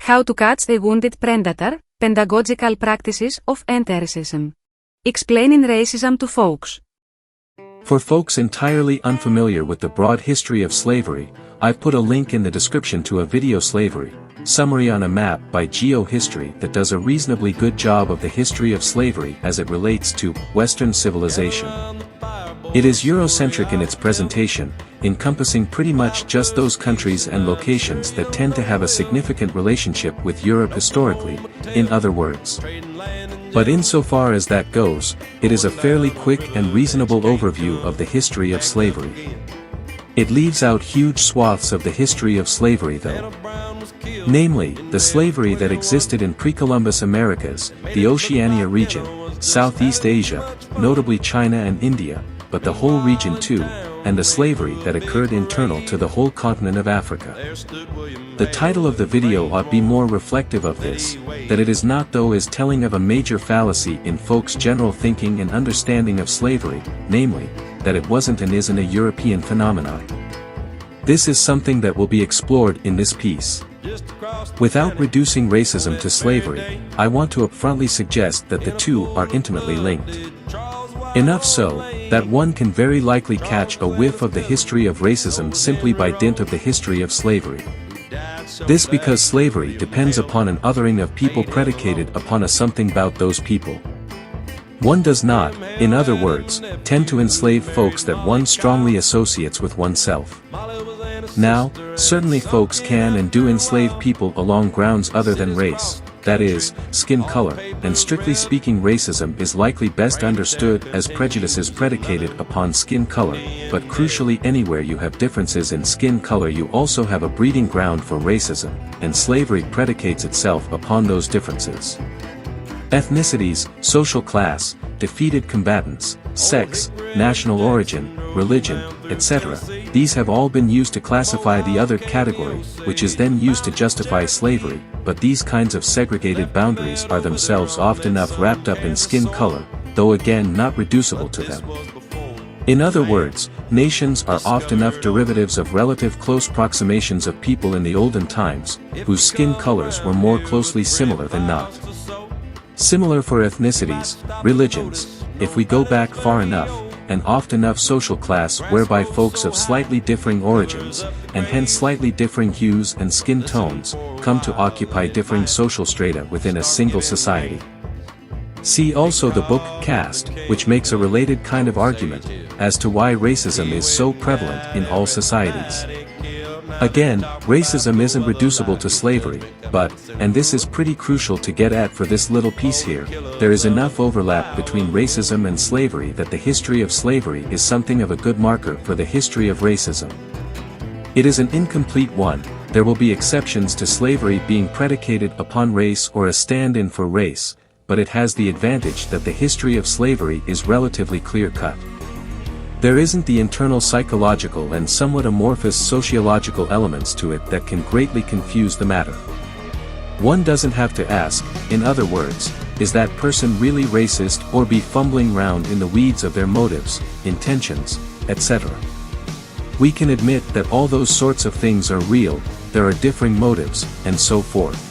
How to catch a wounded predator, pedagogical practices of anti-racism. Explaining racism to folks. For folks entirely unfamiliar with the broad history of slavery, I've put a link in the description to a video slavery summary on a map by GeoHistory that does a reasonably good job of the history of slavery as it relates to Western civilization. It is Eurocentric in its presentation, encompassing pretty much just those countries and locations that tend to have a significant relationship with Europe historically, in other words. But insofar as that goes, it is a fairly quick and reasonable overview of the history of slavery. It leaves out huge swaths of the history of slavery though. Namely, the slavery that existed in pre-Columbus Americas, the Oceania region, Southeast Asia, notably China and India, but the whole region too, and the slavery that occurred internal to the whole continent of Africa. The title of the video ought be more reflective of this, that it is not though as telling of a major fallacy in folks' general thinking and understanding of slavery, namely, that it wasn't and isn't a European phenomenon. This is something that will be explored in this piece. Without reducing racism to slavery, I want to upfrontly suggest that the two are intimately linked. Enough so, that one can very likely catch a whiff of the history of racism simply by dint of the history of slavery. This because slavery depends upon an othering of people predicated upon a something about those people. One does not, in other words, tend to enslave folks that one strongly associates with oneself. Now, certainly folks can and do enslave people along grounds other than race, that is, skin color, and strictly speaking racism is likely best understood as prejudices predicated upon skin color, but crucially anywhere you have differences in skin color you also have a breeding ground for racism, and slavery predicates itself upon those differences. Ethnicities, social class, defeated combatants, sex, national origin, religion, etc., these have all been used to classify the other category, which is then used to justify slavery, but these kinds of segregated boundaries are themselves oft enough wrapped up in skin color, though again not reducible to them. In other words, nations are oft enough derivatives of relative close approximations of people in the olden times, whose skin colors were more closely similar than not. Similar for ethnicities, religions, if we go back far enough, and oft enough social class whereby folks of slightly differing origins, and hence slightly differing hues and skin tones, come to occupy differing social strata within a single society. See also the book Caste, which makes a related kind of argument, as to why racism is so prevalent in all societies. Again, racism isn't reducible to slavery, but, and this is pretty crucial to get at for this little piece here, there is enough overlap between racism and slavery that the history of slavery is something of a good marker for the history of racism. It is an incomplete one, there will be exceptions to slavery being predicated upon race or a stand-in for race, but it has the advantage that the history of slavery is relatively clear-cut. There isn't the internal psychological and somewhat amorphous sociological elements to it that can greatly confuse the matter. One doesn't have to ask, in other words, is that person really racist or be fumbling round in the weeds of their motives, intentions, etc. We can admit that all those sorts of things are real, there are differing motives, and so forth.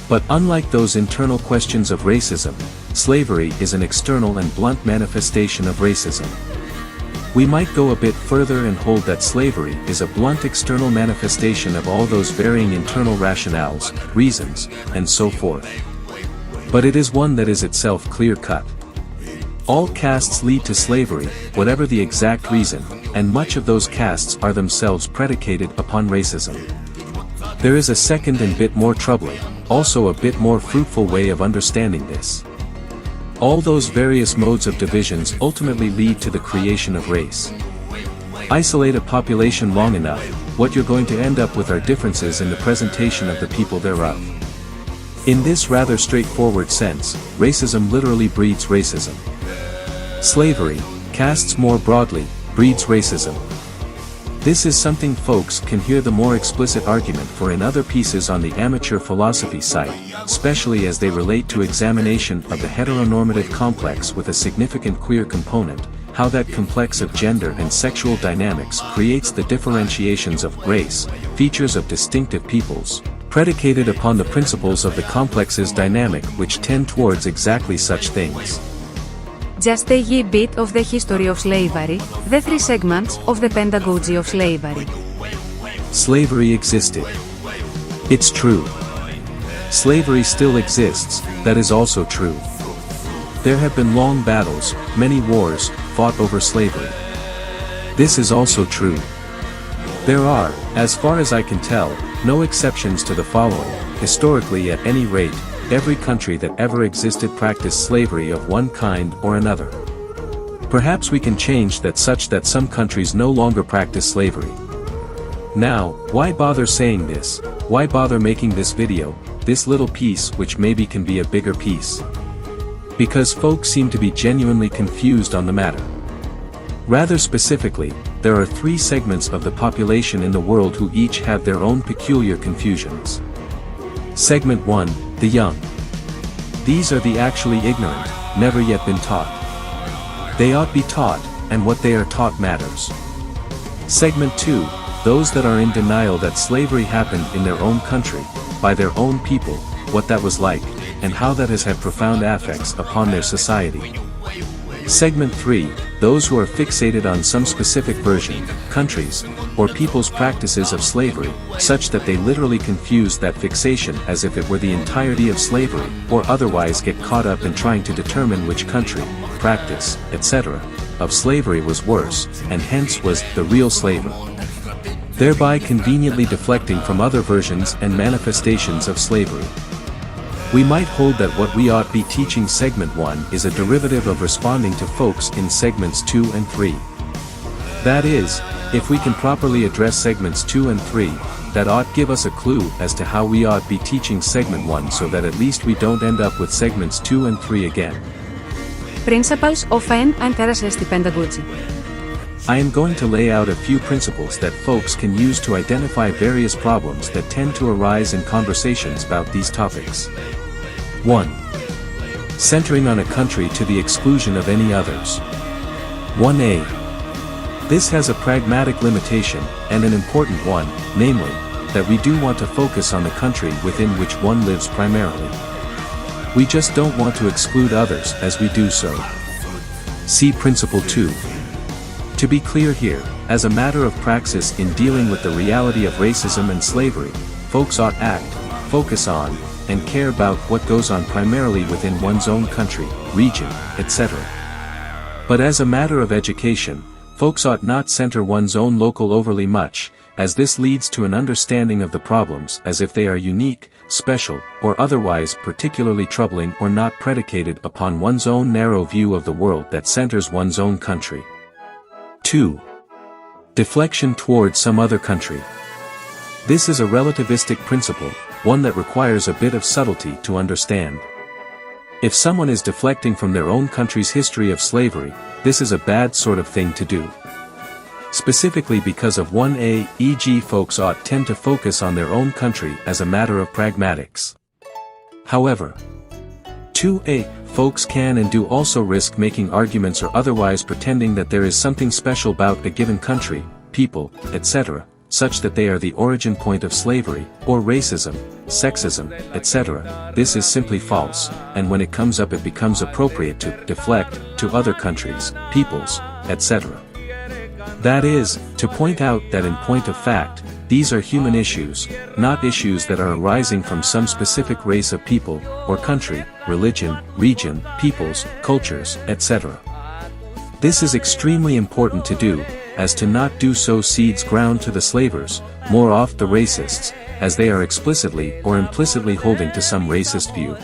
But unlike those internal questions of racism, slavery is an external and blunt manifestation of racism. We might go a bit further and hold that slavery is a blunt external manifestation of all those varying internal rationales, reasons, and so forth. But it is one that is itself clear-cut. All castes lead to slavery, whatever the exact reason, and much of those castes are themselves predicated upon racism. There is a second and bit more troubling, also a bit more fruitful way of understanding this. All those various modes of divisions ultimately lead to the creation of race. Isolate a population long enough, what you're going to end up with are differences in the presentation of the people thereof. In this rather straightforward sense, racism literally breeds racism. Slavery, castes more broadly, breeds racism. This is something folks can hear the more explicit argument for in other pieces on the amateur philosophy site, especially as they relate to examination of the heteronormative complex with a significant queer component, how that complex of gender and sexual dynamics creates the differentiations of race, features of distinctive peoples, predicated upon the principles of the complex's dynamic which tend towards exactly such things. Just a ye bit of the history of slavery, the 3 segments of the pedagogy of slavery. Slavery existed. It's true. Slavery still exists, that is also true. There have been long battles, many wars, fought over slavery. This is also true. There are, as far as I can tell, no exceptions to the following. Historically, at any rate, every country that ever existed practiced slavery of one kind or another. Perhaps we can change that such that some countries no longer practice slavery. Now, why bother saying this? Why bother making this video, this little piece which maybe can be a bigger piece? Because folks seem to be genuinely confused on the matter. Rather specifically, there are 3 segments of the population in the world who each have their own peculiar confusions. Segment 1, the young. These are the actually ignorant, never yet been taught. They ought be taught, and what they are taught matters. Segment 2, those that are in denial that slavery happened in their own country, by their own people, what that was like, and how that has had profound effects upon their society. Segment 3, those who are fixated on some specific version, countries, or people's practices of slavery, such that they literally confuse that fixation as if it were the entirety of slavery, or otherwise get caught up in trying to determine which country, practice, etc., of slavery was worse, and hence was the real slaver. Thereby conveniently deflecting from other versions and manifestations of slavery. We might hold that what we ought be teaching segment 1 is a derivative of responding to folks in segments 2 and 3. That is, if we can properly address segments 2 and 3, that ought give us a clue as to how we ought be teaching segment 1 so that at least we don't end up with segments 2 and 3 again. Principles of an interesting pedagogy. I am going to lay out a few principles that folks can use to identify various problems that tend to arise in conversations about these topics. 1. Centering on a country to the exclusion of any others. 1a. This has a pragmatic limitation, and an important one, namely, that we do want to focus on the country within which one lives primarily. We just don't want to exclude others as we do so. See Principle 2. To be clear here, as a matter of praxis in dealing with the reality of racism and slavery, folks ought focus on, and care about what goes on primarily within one's own country, region, etc. But as a matter of education, folks ought not center one's own local overly much, as this leads to an understanding of the problems as if they are unique, special, or otherwise particularly troubling or not predicated upon one's own narrow view of the world that centers one's own country. 2. Deflection toward some other country. This is a relativistic principle, one that requires a bit of subtlety to understand. If someone is deflecting from their own country's history of slavery, this is a bad sort of thing to do. Specifically because of 1a, e.g. folks ought tend to focus on their own country as a matter of pragmatics. However, 2a, folks can and do also risk making arguments or otherwise pretending that there is something special about a given country, people, etc., such that they are the origin point of slavery, or racism, sexism, etc. This is simply false, and when it comes up it becomes appropriate to deflect to other countries, peoples, etc. That is, to point out that in point of fact, these are human issues, not issues that are arising from some specific race of people, or country, religion, region, peoples, cultures, etc. This is extremely important to do, as to not do so seeds ground to the slavers, more oft the racists, as they are explicitly or implicitly holding to some racist view.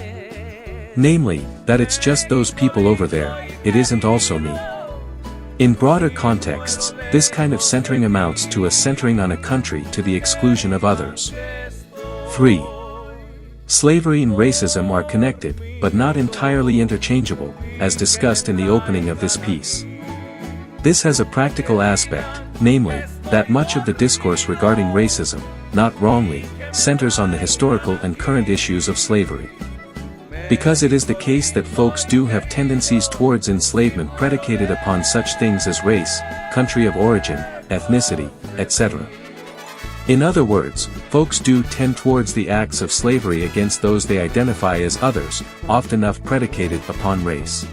Namely, that it's just those people over there, it isn't also me. In broader contexts, this kind of centering amounts to a centering on a country to the exclusion of others. 3. Slavery and racism are connected, but not entirely interchangeable, as discussed in the opening of this piece. This has a practical aspect, namely, that much of the discourse regarding racism, not wrongly, centers on the historical and current issues of slavery. Because it is the case that folks do have tendencies towards enslavement predicated upon such things as race, country of origin, ethnicity, etc. In other words, folks do tend towards the acts of slavery against those they identify as others, often enough predicated upon race.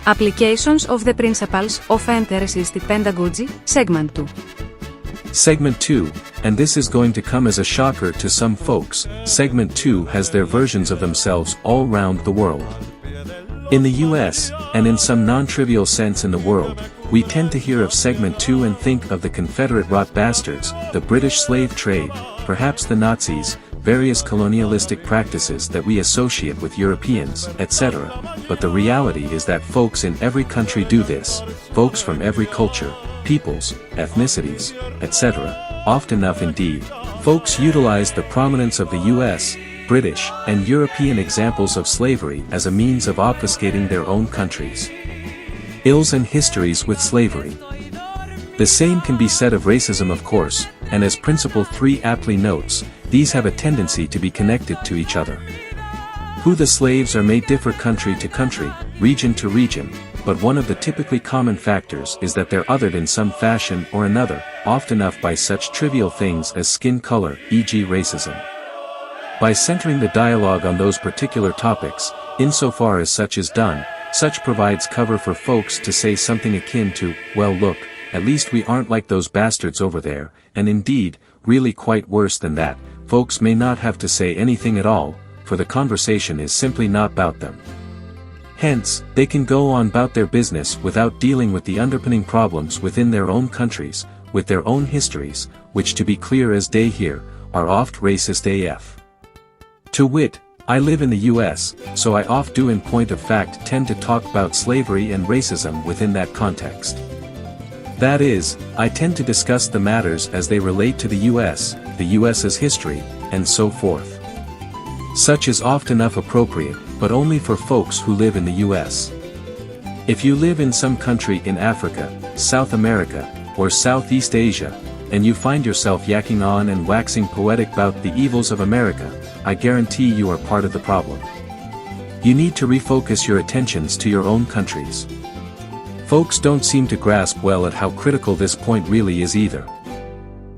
Applications of the principles of interest pedagogy, segment 2. Segment 2, and this is going to come as a shocker to some folks, segment 2 has their versions of themselves all round the world. In the US, and in some non-trivial sense in the world, we tend to hear of segment 2 and think of the Confederate rot bastards, the British slave trade, perhaps the Nazis, various colonialistic practices that we associate with Europeans, etc. But the reality is that folks in every country do this, folks from every culture, peoples, ethnicities, etc. Often enough indeed, folks utilize the prominence of the US, British, and European examples of slavery as a means of obfuscating their own countries' ills and histories with slavery. The same can be said of racism, of course, and as Principle 3 aptly notes, these have a tendency to be connected to each other. Who the slaves are may differ country to country, region to region, but one of the typically common factors is that they're othered in some fashion or another, often enough by such trivial things as skin color, e.g. racism. By centering the dialogue on those particular topics, insofar as such is done, such provides cover for folks to say something akin to, well look, at least we aren't like those bastards over there, and indeed, really quite worse than that, folks may not have to say anything at all, for the conversation is simply not about them. Hence, they can go on about their business without dealing with the underpinning problems within their own countries, with their own histories, which to be clear as day here, are oft racist AF. To wit, I live in the US, so I oft do in point of fact tend to talk about slavery and racism within that context. That is, I tend to discuss the matters as they relate to the US's history, and so forth. Such is oft enough appropriate, but only for folks who live in the US. If you live in some country in Africa, South America, or Southeast Asia, and you find yourself yakking on and waxing poetic about the evils of America, I guarantee you are part of the problem. You need to refocus your attentions to your own countries. Folks don't seem to grasp well at how critical this point really is either.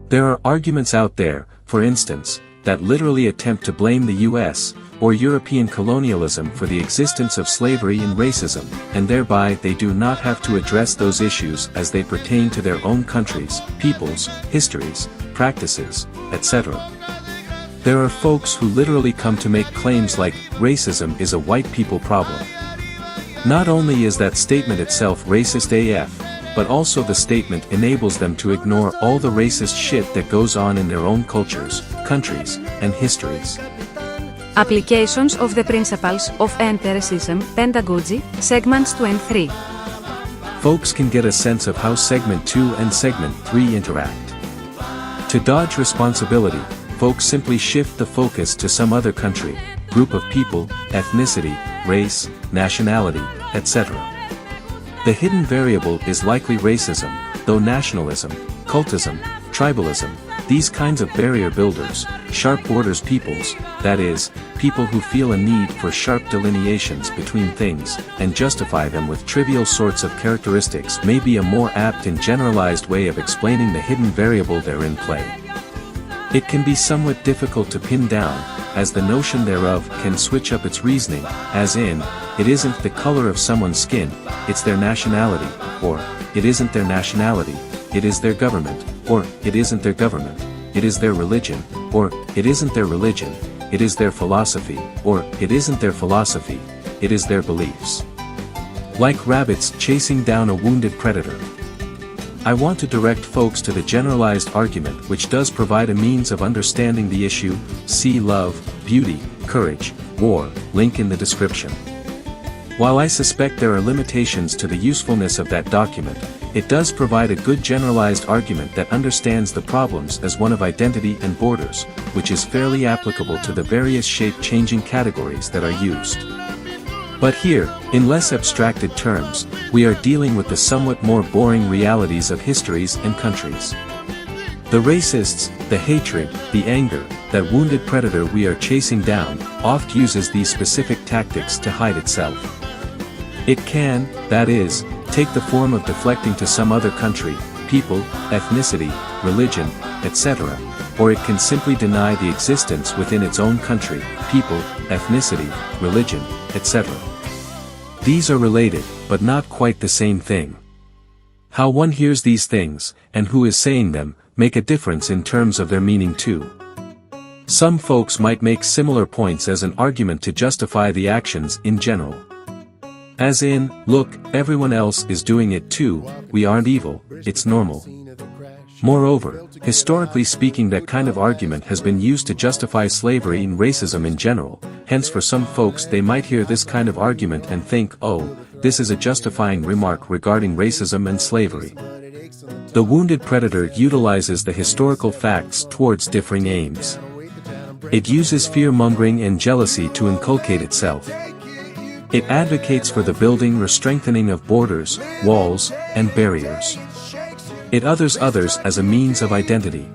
There are arguments out there, for instance, that literally attempt to blame the US, or European colonialism for the existence of slavery and racism, and thereby they do not have to address those issues as they pertain to their own countries, peoples, histories, practices, etc. There are folks who literally come to make claims like, racism is a white people problem. Not only is that statement itself racist AF, but also the statement enables them to ignore all the racist shit that goes on in their own cultures, countries, and histories. Applications of the principles of interest pedagogy, segments 2 and 3. Folks can get a sense of how segment 2 and segment 3 interact. To dodge responsibility, folks simply shift the focus to some other country, group of people, ethnicity, race, nationality, etc. The hidden variable is likely racism, though nationalism, cultism, tribalism, these kinds of barrier builders, sharp borders peoples, that is, people who feel a need for sharp delineations between things, and justify them with trivial sorts of characteristics may be a more apt and generalized way of explaining the hidden variable therein play. It can be somewhat difficult to pin down, as the notion thereof can switch up its reasoning, as in, it isn't the color of someone's skin, it's their nationality, or, it isn't their nationality, it is their government, or, it isn't their government, it is their religion, or, it isn't their religion, it is their philosophy, or, it isn't their philosophy, it is their beliefs. Like rabbits chasing down a wounded predator. I want to direct folks to the generalized argument which does provide a means of understanding the issue, see Love, Beauty, Courage, War, link in the description. While I suspect there are limitations to the usefulness of that document, it does provide a good generalized argument that understands the problems as one of identity and borders, which is fairly applicable to the various shape-changing categories that are used. But here, in less abstracted terms, we are dealing with the somewhat more boring realities of histories and countries. The racists, the hatred, the anger, that wounded predator we are chasing down, oft uses these specific tactics to hide itself. It can, that is, take the form of deflecting to some other country, people, ethnicity, religion, etc., or it can simply deny the existence within its own country, people, ethnicity, religion, etc. These are related, but not quite the same thing. How one hears these things, and who is saying them, make a difference in terms of their meaning too. Some folks might make similar points as an argument to justify the actions in general. As in, look, everyone else is doing it too, we aren't evil, it's normal. Moreover, historically speaking, that kind of argument has been used to justify slavery and racism in general, hence for some folks they might hear this kind of argument and think, oh, this is a justifying remark regarding racism and slavery. The wounded predator utilizes the historical facts towards differing aims. It uses fear-mongering and jealousy to inculcate itself. It advocates for the building or strengthening of borders, walls, and barriers. It others others as a means of identity.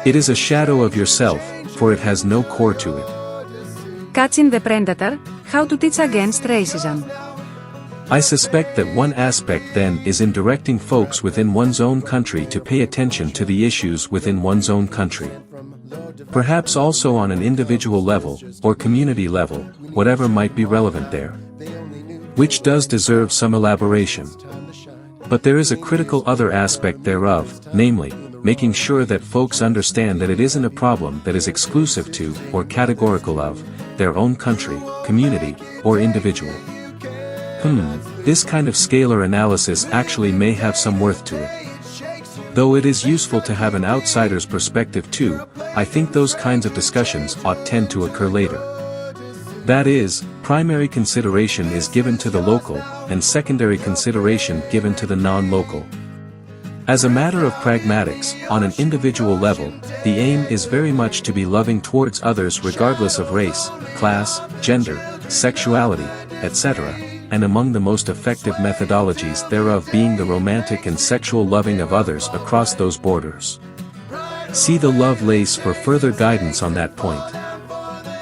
It is a shadow of yourself, for it has no core to it. Catching the predator, how to teach against racism. I suspect that one aspect then is in directing folks within one's own country to pay attention to the issues within one's own country. Perhaps also on an individual level, or community level, whatever might be relevant there. Which does deserve some elaboration. But there is a critical other aspect thereof, namely, making sure that folks understand that it isn't a problem that is exclusive to, or categorical of, their own country, community, or individual. This kind of scalar analysis actually may have some worth to it. Though it is useful to have an outsider's perspective too, I think those kinds of discussions ought tend to occur later. That is, primary consideration is given to the local, and secondary consideration given to the non-local. As a matter of pragmatics, on an individual level, the aim is very much to be loving towards others regardless of race, class, gender, sexuality, etc., and among the most effective methodologies thereof being the romantic and sexual loving of others across those borders. See the love lace for further guidance on that point.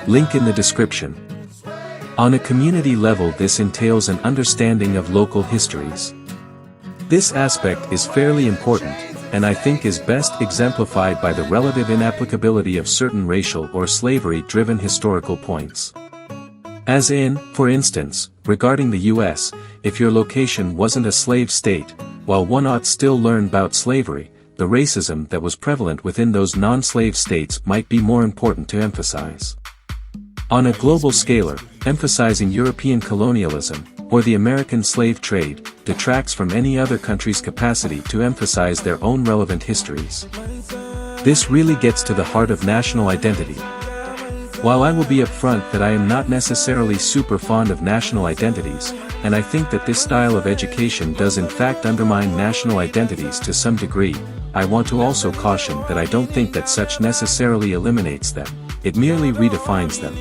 Link in the description. On a community level, this entails an understanding of local histories. This aspect is fairly important, and I think is best exemplified by the relative inapplicability of certain racial or slavery-driven historical points. As in, for instance, regarding the US, if your location wasn't a slave state, while one ought still learn about slavery, the racism that was prevalent within those non-slave states might be more important to emphasize. On a global scale, emphasizing European colonialism, or the American slave trade, detracts from any other country's capacity to emphasize their own relevant histories. This really gets to the heart of national identity. While I will be upfront that I am not necessarily super fond of national identities, and I think that this style of education does in fact undermine national identities to some degree, I want to also caution that I don't think that such necessarily eliminates them, it merely redefines them.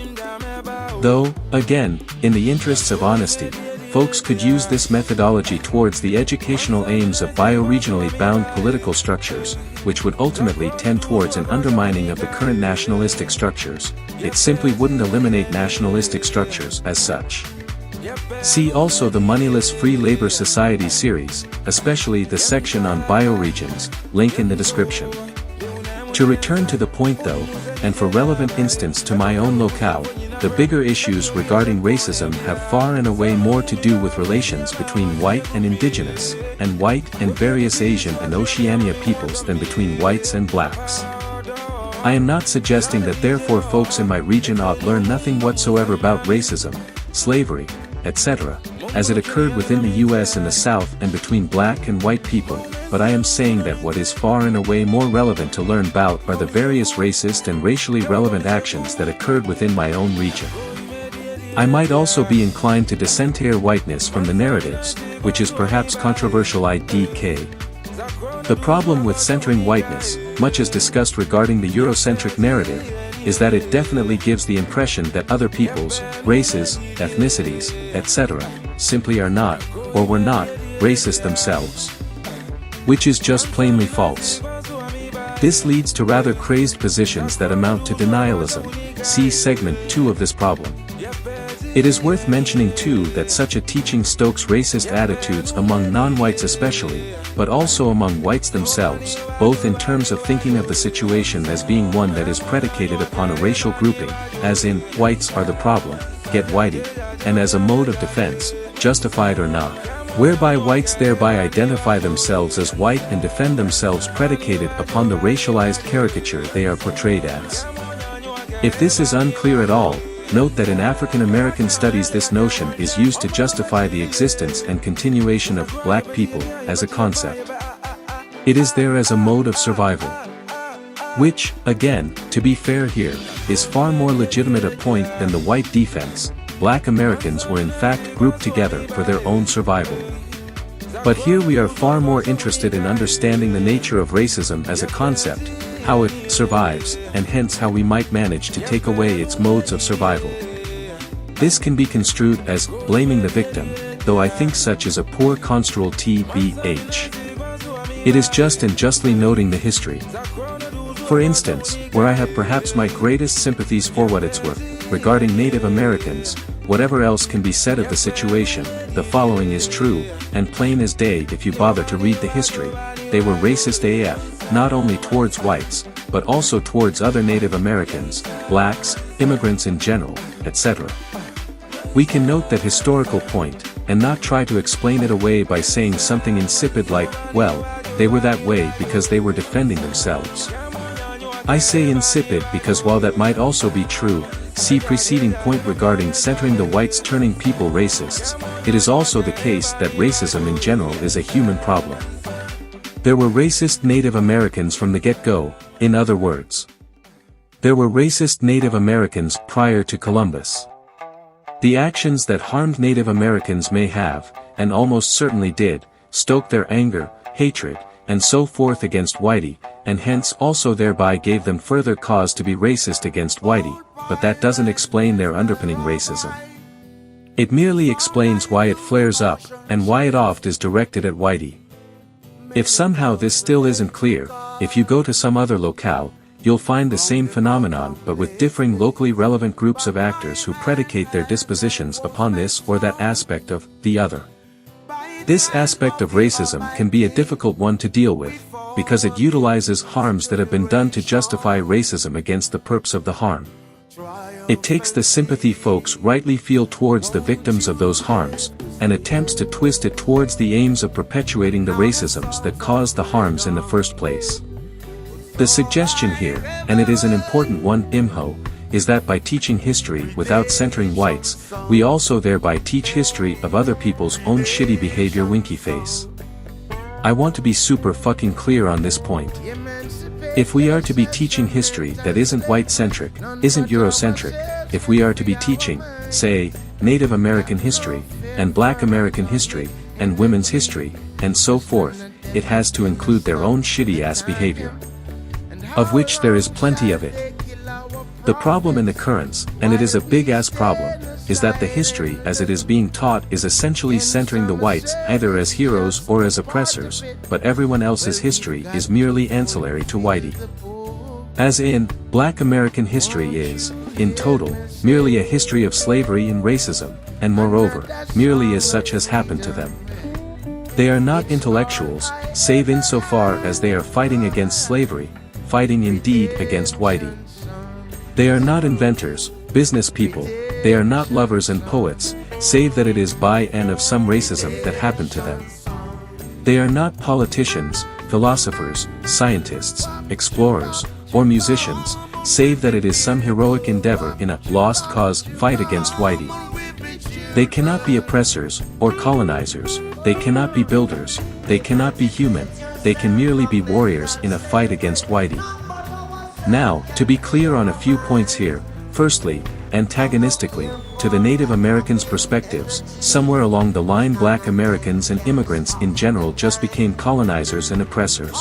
Though, again, in the interests of honesty, folks could use this methodology towards the educational aims of bioregionally bound political structures, which would ultimately tend towards an undermining of the current nationalistic structures. It simply wouldn't eliminate nationalistic structures as such. See also the Moneyless Free Labor Society series, especially the section on bioregions, link in the description. To return to the point though, and for relevant instance to my own locale, the bigger issues regarding racism have far and away more to do with relations between white and indigenous, and white and various Asian and Oceania peoples than between whites and blacks. I am not suggesting that therefore folks in my region ought learn nothing whatsoever about racism, slavery, etc., as it occurred within the US in the South and between black and white people, but I am saying that what is far and away more relevant to learn about are the various racist and racially relevant actions that occurred within my own region. I might also be inclined to disenter whiteness from the narratives, which is perhaps controversial a.k.a. The problem with centering whiteness, much as discussed regarding the Eurocentric narrative, is that it definitely gives the impression that other peoples, races, ethnicities, etc., simply are not, or were not, racist themselves. Which is just plainly false. This leads to rather crazed positions that amount to denialism. See segment 2 of this problem. It is worth mentioning too that such a teaching stokes racist attitudes among non-whites especially, but also among whites themselves, both in terms of thinking of the situation as being one that is predicated upon a racial grouping, as in, whites are the problem, get whitey, and as a mode of defense, justified or not, whereby whites thereby identify themselves as white and defend themselves predicated upon the racialized caricature they are portrayed as. If this is unclear at all, note that in African American studies this notion is used to justify the existence and continuation of black people as a concept. It is there as a mode of survival. Which, again, to be fair here, is far more legitimate a point than the white defense. Black Americans were in fact grouped together for their own survival. But here we are far more interested in understanding the nature of racism as a concept, how it survives, and hence how we might manage to take away its modes of survival. This can be construed as blaming the victim, though I think such is a poor construal tbh. It is just and justly noting the history. For instance, where I have perhaps my greatest sympathies for what it's worth, regarding Native Americans, whatever else can be said of the situation, the following is true, and plain as day if you bother to read the history. They were racist AF, not only towards whites, but also towards other Native Americans, blacks, immigrants in general, etc. We can note that historical point, and not try to explain it away by saying something insipid like, well, they were that way because they were defending themselves. I say insipid because while that might also be true, see preceding point regarding centering the whites turning people racists, it is also the case that racism in general is a human problem. There were racist Native Americans from the get-go, in other words. There were racist Native Americans prior to Columbus. The actions that harmed Native Americans may have, and almost certainly did, stoke their anger, hatred, and so forth against whitey, and hence also thereby gave them further cause to be racist against whitey, but that doesn't explain their underpinning racism. It merely explains why it flares up, and why it oft is directed at whitey. If somehow this still isn't clear, if you go to some other locale, you'll find the same phenomenon but with differing locally relevant groups of actors who predicate their dispositions upon this or that aspect of the other. This aspect of racism can be a difficult one to deal with, because it utilizes harms that have been done to justify racism against the purpose of the harm. It takes the sympathy folks rightly feel towards the victims of those harms, and attempts to twist it towards the aims of perpetuating the racisms that caused the harms in the first place. The suggestion here, and it is an important one, IMHO, is that by teaching history without centering whites, we also thereby teach history of other people's own shitty behavior winky face. I want to be super fucking clear on this point. If we are to be teaching history that isn't white-centric, isn't Eurocentric, if we are to be teaching, say, Native American history, and Black American history, and women's history, and so forth, it has to include their own shitty-ass behavior. Of which there is plenty of it. The problem in occurrence, and it is a big-ass problem, is that the history as it is being taught is essentially centering the whites either as heroes or as oppressors, but everyone else's history is merely ancillary to whitey. As in, Black American history is, in total, merely a history of slavery and racism, and moreover, merely as such has happened to them. They are not intellectuals, save insofar as they are fighting against slavery, fighting indeed against whitey. They are not inventors, business people, they are not lovers and poets, save that it is by and of some racism that happened to them. They are not politicians, philosophers, scientists, explorers, or musicians, save that it is some heroic endeavor in a lost cause fight against whitey. They cannot be oppressors, or colonizers, they cannot be builders, they cannot be human, they can merely be warriors in a fight against whitey. Now, to be clear on a few points here, firstly, antagonistically, to the Native Americans' perspectives, somewhere along the line Black Americans and immigrants in general just became colonizers and oppressors.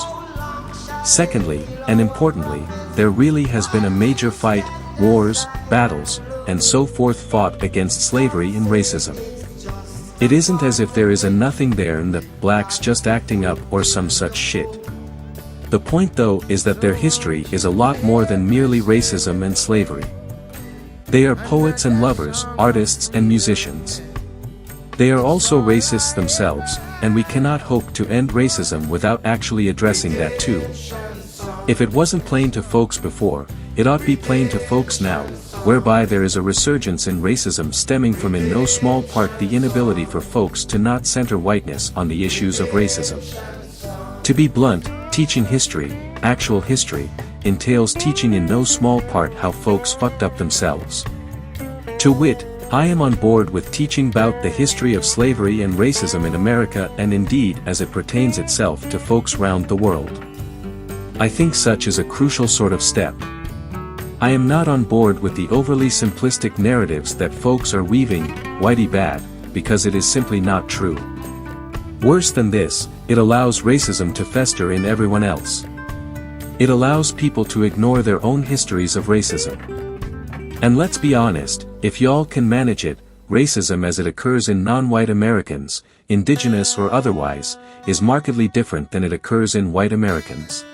Secondly, and importantly, there really has been a major fight, wars, battles, and so forth fought against slavery and racism. It isn't as if there is a nothing there and the blacks just acting up or some such shit. The point though is that their history is a lot more than merely racism and slavery. They are poets and lovers, artists and musicians. They are also racists themselves, and we cannot hope to end racism without actually addressing that too. If it wasn't plain to folks before, it ought be plain to folks now, whereby there is a resurgence in racism stemming from in no small part the inability for folks to not center whiteness on the issues of racism. To be blunt, teaching history, actual history, entails teaching in no small part how folks fucked up themselves. To wit, I am on board with teaching about the history of slavery and racism in America and indeed as it pertains itself to folks round the world. I think such is a crucial sort of step. I am not on board with the overly simplistic narratives that folks are weaving, whitey bad, because it is simply not true. Worse than this, it allows racism to fester in everyone else. It allows people to ignore their own histories of racism. And let's be honest, if y'all can manage it, racism as it occurs in non-white Americans, indigenous or otherwise, is markedly different than it occurs in white Americans.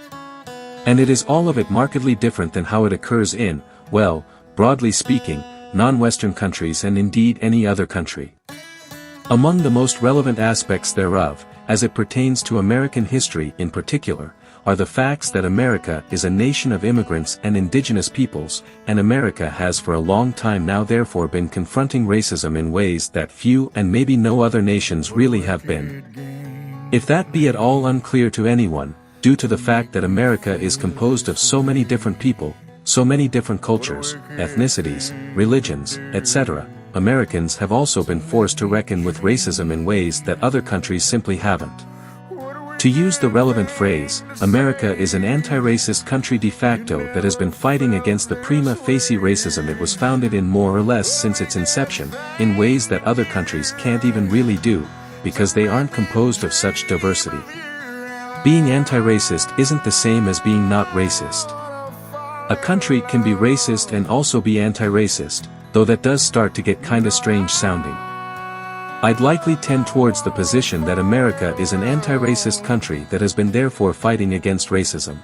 And it is all of it markedly different than how it occurs in, well, broadly speaking, non-Western countries and indeed any other country. Among the most relevant aspects thereof, as it pertains to American history in particular, are the facts that America is a nation of immigrants and indigenous peoples, and America has for a long time now therefore been confronting racism in ways that few and maybe no other nations really have been. If that be at all unclear to anyone, due to the fact that America is composed of so many different people, so many different cultures, ethnicities, religions, etc., Americans have also been forced to reckon with racism in ways that other countries simply haven't. To use the relevant phrase, America is an anti-racist country de facto that has been fighting against the prima facie racism it was founded in more or less since its inception, in ways that other countries can't even really do, because they aren't composed of such diversity. Being anti-racist isn't the same as being not racist. A country can be racist and also be anti-racist, though that does start to get kinda strange sounding. I'd likely tend towards the position that America is an anti-racist country that has been therefore fighting against racism.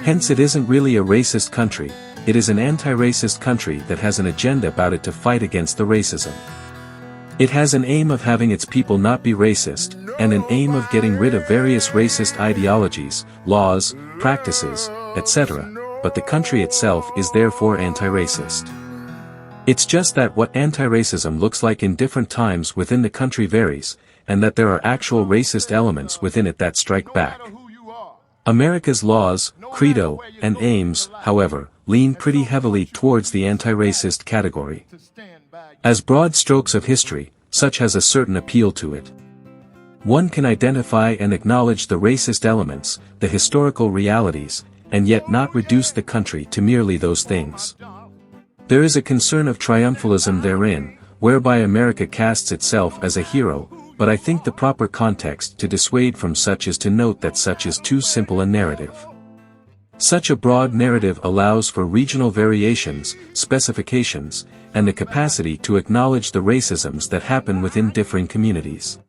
Hence it isn't really a racist country, it is an anti-racist country that has an agenda about it to fight against the racism. It has an aim of having its people not be racist, and an aim of getting rid of various racist ideologies, laws, practices, etc., but the country itself is therefore anti-racist. It's just that what anti-racism looks like in different times within the country varies, and that there are actual racist elements within it that strike back. America's laws, credo, and aims, however, lean pretty heavily towards the anti-racist category. As broad strokes of history, such has a certain appeal to it. One can identify and acknowledge the racist elements, the historical realities, and yet not reduce the country to merely those things. There is a concern of triumphalism therein, whereby America casts itself as a hero, but I think the proper context to dissuade from such is to note that such is too simple a narrative. Such a broad narrative allows for regional variations, specifications, and the capacity to acknowledge the racisms that happen within differing communities.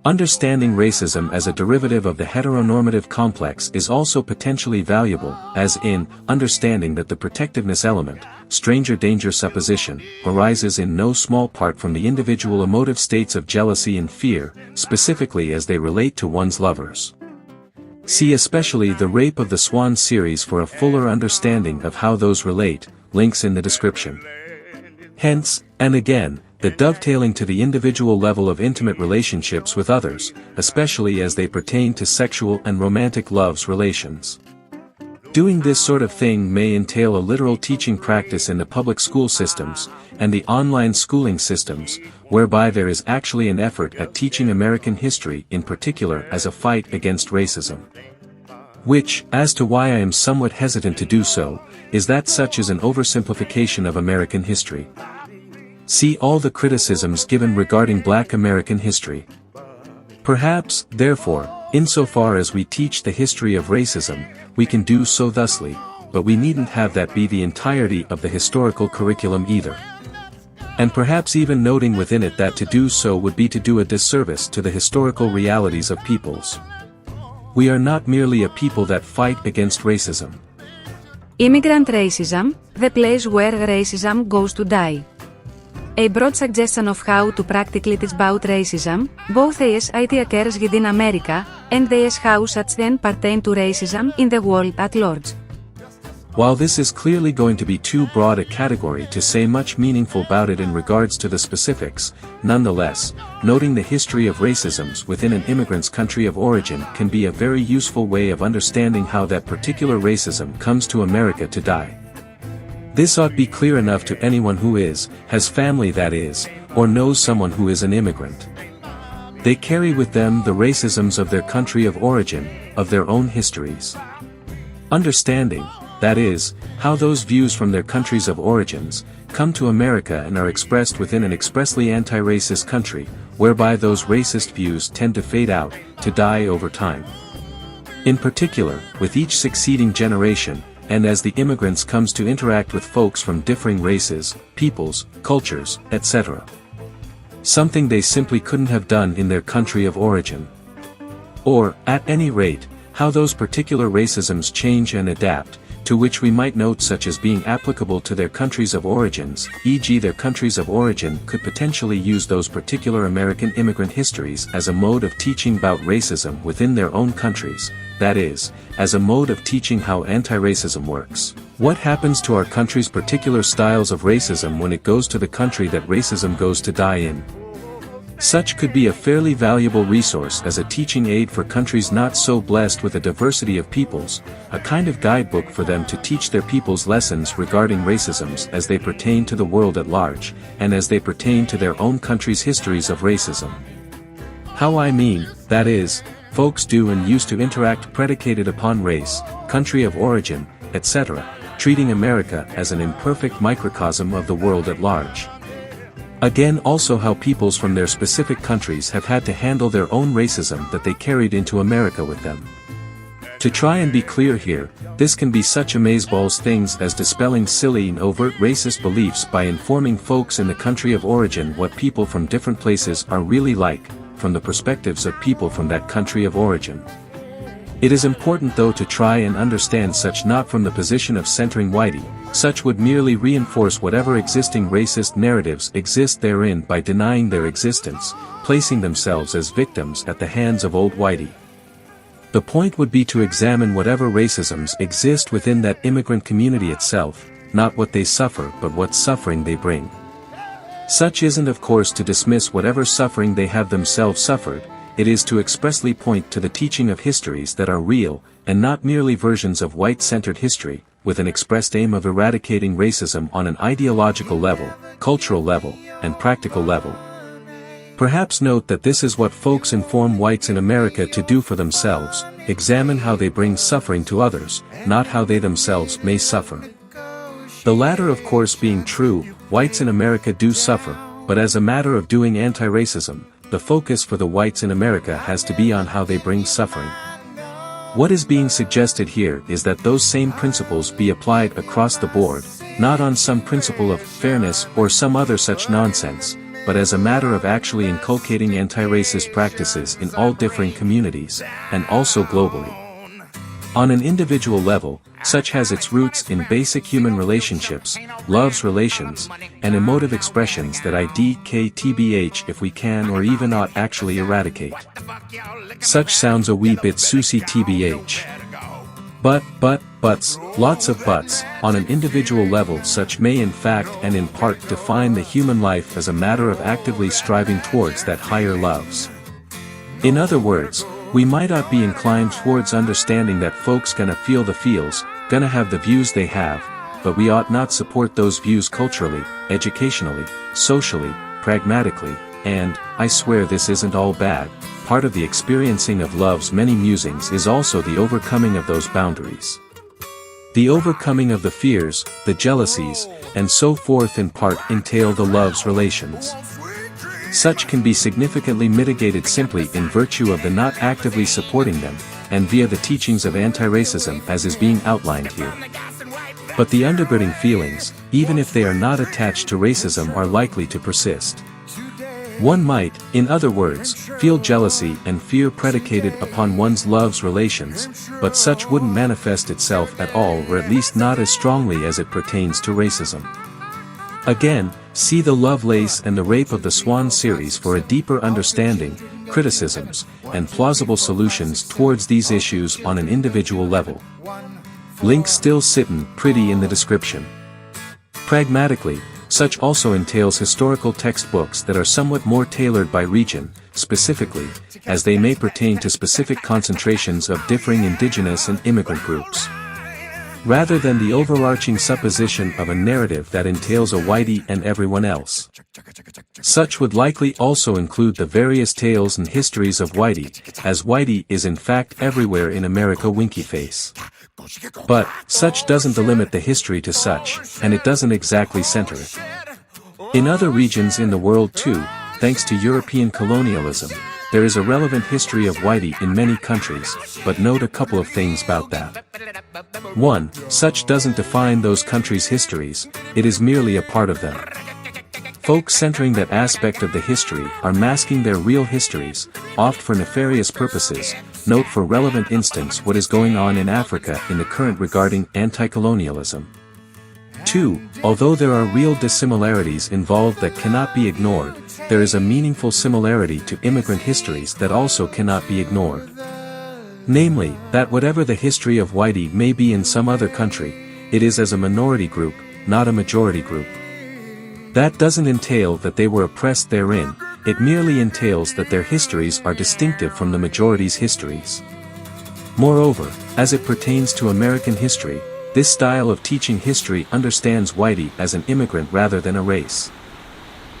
Understanding racism as a derivative of the heteronormative complex is also potentially valuable, as in, understanding that the protectiveness element, stranger danger supposition, arises in no small part from the individual emotive states of jealousy and fear, specifically as they relate to one's lovers. See especially the Rape of the Swan series for a fuller understanding of how those relate, links in the description. Hence, and again, the dovetailing to the individual level of intimate relationships with others, especially as they pertain to sexual and romantic loves relations. Doing this sort of thing may entail a literal teaching practice in the public school systems, and the online schooling systems, whereby there is actually an effort at teaching American history in particular as a fight against racism. Which, as to why I am somewhat hesitant to do so, is that such is an oversimplification of American history. See all the criticisms given regarding Black American history. Perhaps, therefore, insofar as we teach the history of racism, we can do so thusly, but we needn't have that be the entirety of the historical curriculum either. And perhaps even noting within it that to do so would be to do a disservice to the historical realities of peoples. We are not merely a people that fight against racism. Immigrant racism, the place where racism goes to die. A broad suggestion of how to practically teach about racism, both as it occurs within America, and as how such then pertain to racism in the world at large. While this is clearly going to be too broad a category to say much meaningful about it in regards to the specifics, nonetheless, noting the history of racisms within an immigrant's country of origin can be a very useful way of understanding how that particular racism comes to America to die. This ought be clear enough to anyone who has family that is, or knows someone who is an immigrant. They carry with them the racisms of their country of origin, of their own histories. Understanding, that is, how those views from their countries of origins, come to America and are expressed within an expressly anti-racist country, whereby those racist views tend to fade out, to die over time. In particular, with each succeeding generation, and as the immigrants comes to interact with folks from differing races, peoples, cultures, etc. Something they simply couldn't have done in their country of origin. Or, at any rate, how those particular racisms change and adapt, to which we might note such as being applicable to their countries of origins, e.g. their countries of origin could potentially use those particular American immigrant histories as a mode of teaching about racism within their own countries, that is, as a mode of teaching how anti-racism works. What happens to our country's particular styles of racism when it goes to the country that racism goes to die in? Such could be a fairly valuable resource as a teaching aid for countries not so blessed with a diversity of peoples, a kind of guidebook for them to teach their peoples lessons regarding racisms as they pertain to the world at large, and as they pertain to their own country's histories of racism. How I mean, that is, folks do and used to interact predicated upon race, country of origin, etc., treating America as an imperfect microcosm of the world at large. Again, also how peoples from their specific countries have had to handle their own racism that they carried into America with them. To try and be clear here, this can be such amazeballs things as dispelling silly and overt racist beliefs by informing folks in the country of origin what people from different places are really like, from the perspectives of people from that country of origin. It is important though to try and understand such not from the position of centering whitey, such would merely reinforce whatever existing racist narratives exist therein by denying their existence, placing themselves as victims at the hands of old whitey. The point would be to examine whatever racisms exist within that immigrant community itself, not what they suffer but what suffering they bring. Such isn't of course to dismiss whatever suffering they have themselves suffered, it is to expressly point to the teaching of histories that are real, and not merely versions of white-centered history, with an expressed aim of eradicating racism on an ideological level, cultural level, and practical level. Perhaps note that this is what folks inform whites in America to do for themselves, examine how they bring suffering to others, not how they themselves may suffer. The latter of course being true, whites in America do suffer, but as a matter of doing anti-racism, the focus for the whites in America has to be on how they bring suffering. What is being suggested here is that those same principles be applied across the board, not on some principle of fairness or some other such nonsense, but as a matter of actually inculcating anti-racist practices in all differing communities, and also globally. On an individual level, such has its roots in basic human relationships, love's relations, and emotive expressions that a.k.a. if we can or even ought actually eradicate. Such sounds a wee bit Susie tbh. Buts, lots of buts, on an individual level such may in fact and in part define the human life as a matter of actively striving towards that higher loves. In other words, we might not be inclined towards understanding that folks gonna feel the feels, gonna have the views they have, but we ought not support those views culturally, educationally, socially, pragmatically, and, I swear this isn't all bad, part of the experiencing of love's many musings is also the overcoming of those boundaries. The overcoming of the fears, the jealousies, and so forth in part entail the love's relations. Such can be significantly mitigated simply in virtue of the not actively supporting them, and via the teachings of anti-racism as is being outlined here. But the undergirding feelings, even if they are not attached to racism, are likely to persist. One might, in other words, feel jealousy and fear predicated upon one's love's relations, but such wouldn't manifest itself at all, or at least not as strongly as it pertains to racism. Again, see the Lovelace and the Rape of the Swan series for a deeper understanding, criticisms, and plausible solutions towards these issues on an individual level. Link still sittin' pretty in the description. Pragmatically, such also entails historical textbooks that are somewhat more tailored by region, specifically, as they may pertain to specific concentrations of differing indigenous and immigrant groups. Rather than the overarching supposition of a narrative that entails a whitey and everyone else. Such would likely also include the various tales and histories of whitey, as whitey is in fact everywhere in America, winky face. But, such doesn't delimit the history to such, and it doesn't exactly center it. In other regions in the world too, thanks to European colonialism, there is a relevant history of whitey in many countries, but note a couple of things about that. 1. Such doesn't define those countries' histories, it is merely a part of them. Folks centering that aspect of the history are masking their real histories, oft for nefarious purposes. Note for relevant instance what is going on in Africa in the current regarding anti-colonialism. 2. Although there are real dissimilarities involved that cannot be ignored, there is a meaningful similarity to immigrant histories that also cannot be ignored. Namely, that whatever the history of whitey may be in some other country, it is as a minority group, not a majority group. That doesn't entail that they were oppressed therein, it merely entails that their histories are distinctive from the majority's histories. Moreover, as it pertains to American history, this style of teaching history understands whitey as an immigrant rather than a race.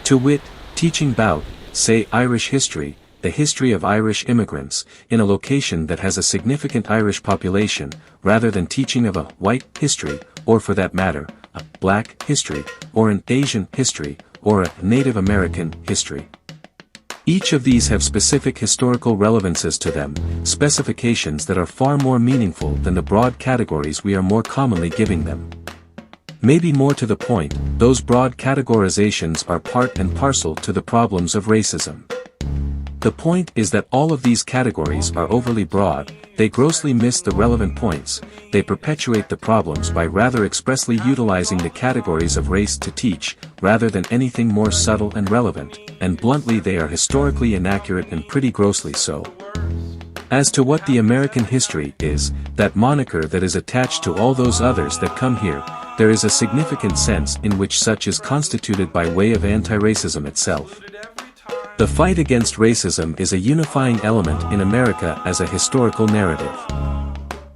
To wit, teaching Bout, say Irish history, the history of Irish immigrants, in a location that has a significant Irish population, rather than teaching of a white history, or for that matter, a black history, or an Asian history, or a Native American history. Each of these have specific historical relevances to them, specifications that are far more meaningful than the broad categories we are more commonly giving them. Maybe more to the point, those broad categorizations are part and parcel to the problems of racism. The point is that all of these categories are overly broad, they grossly miss the relevant points, they perpetuate the problems by rather expressly utilizing the categories of race to teach, rather than anything more subtle and relevant, and bluntly they are historically inaccurate and pretty grossly so. As to what the American history is, that moniker that is attached to all those others that come here, there is a significant sense in which such is constituted by way of anti-racism itself. The fight against racism is a unifying element in America as a historical narrative.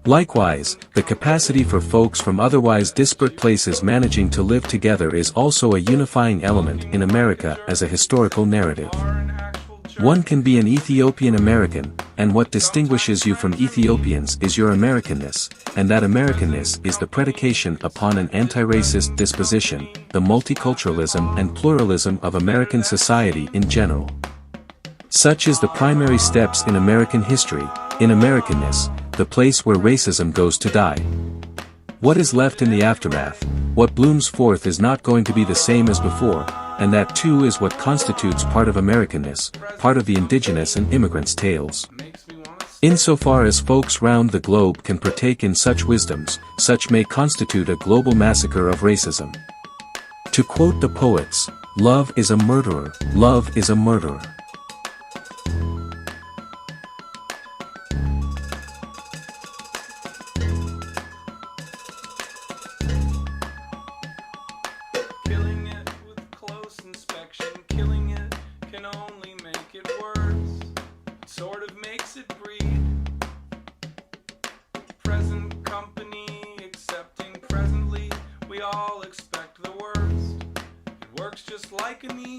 Likewise, the capacity for folks from otherwise disparate places managing to live together is also a unifying element in America as a historical narrative. One can be an Ethiopian American, and what distinguishes you from Ethiopians is your Americanness, and that Americanness is the predication upon an anti-racist disposition, the multiculturalism and pluralism of American society in general. Such is the primary steps in American history, in Americanness, the place where racism goes to die. What is left in the aftermath, what blooms forth is not going to be the same as before, and that too is what constitutes part of Americanness, part of the indigenous and immigrants' tales. Insofar as folks round the globe can partake in such wisdoms, such may constitute a global massacre of racism. To quote the poets, love is a murderer, love is a murderer. Just like a knee.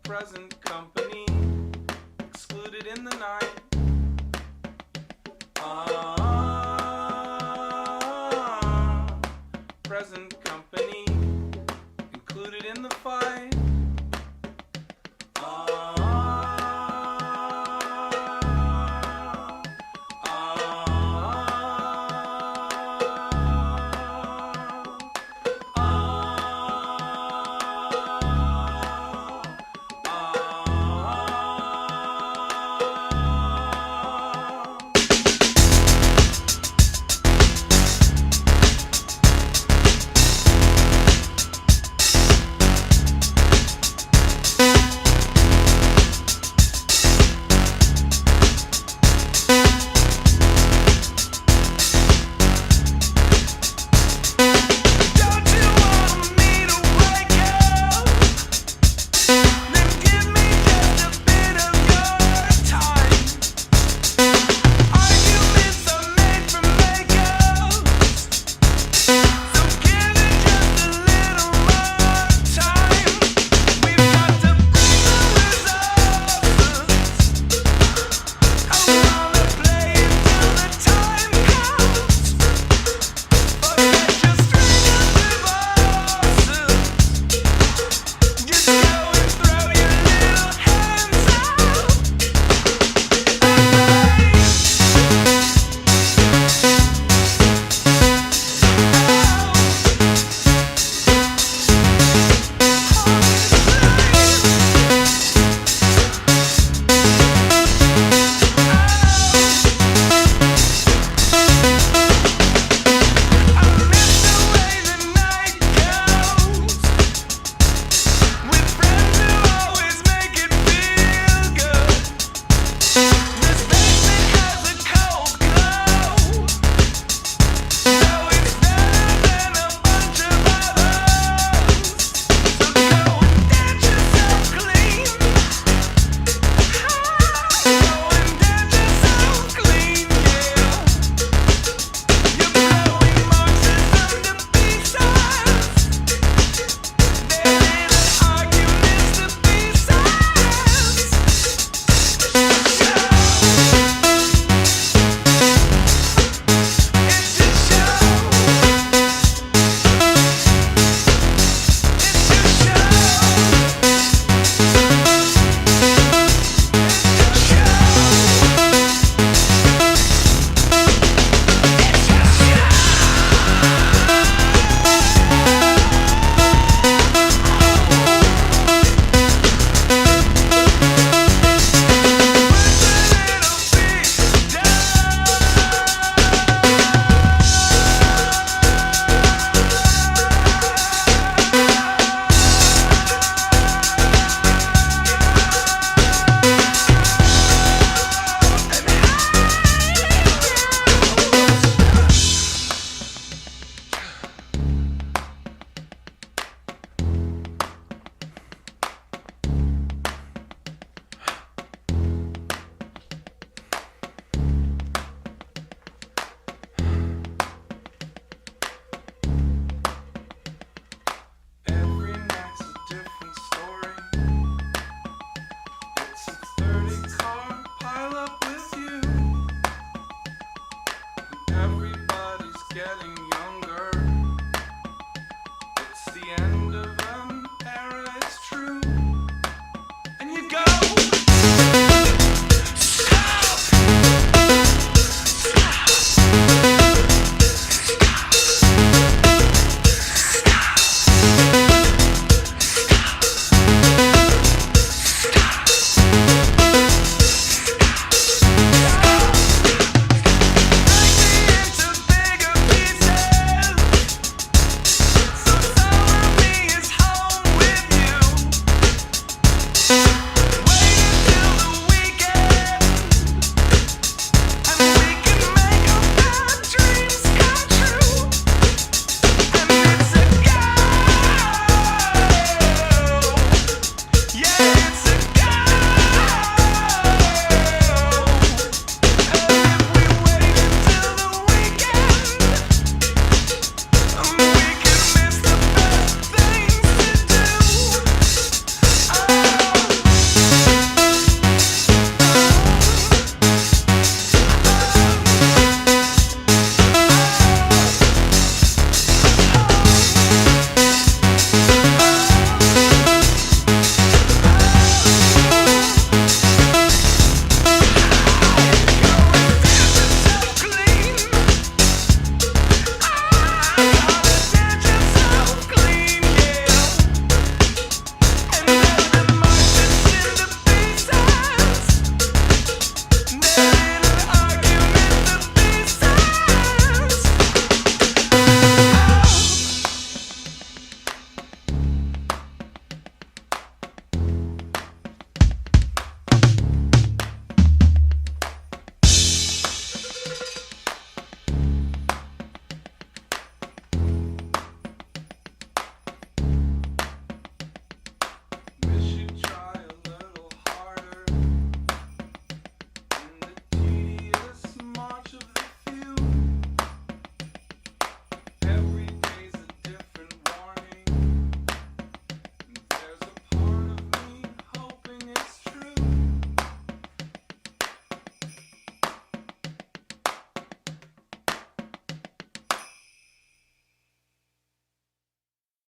Present company excluded in the night.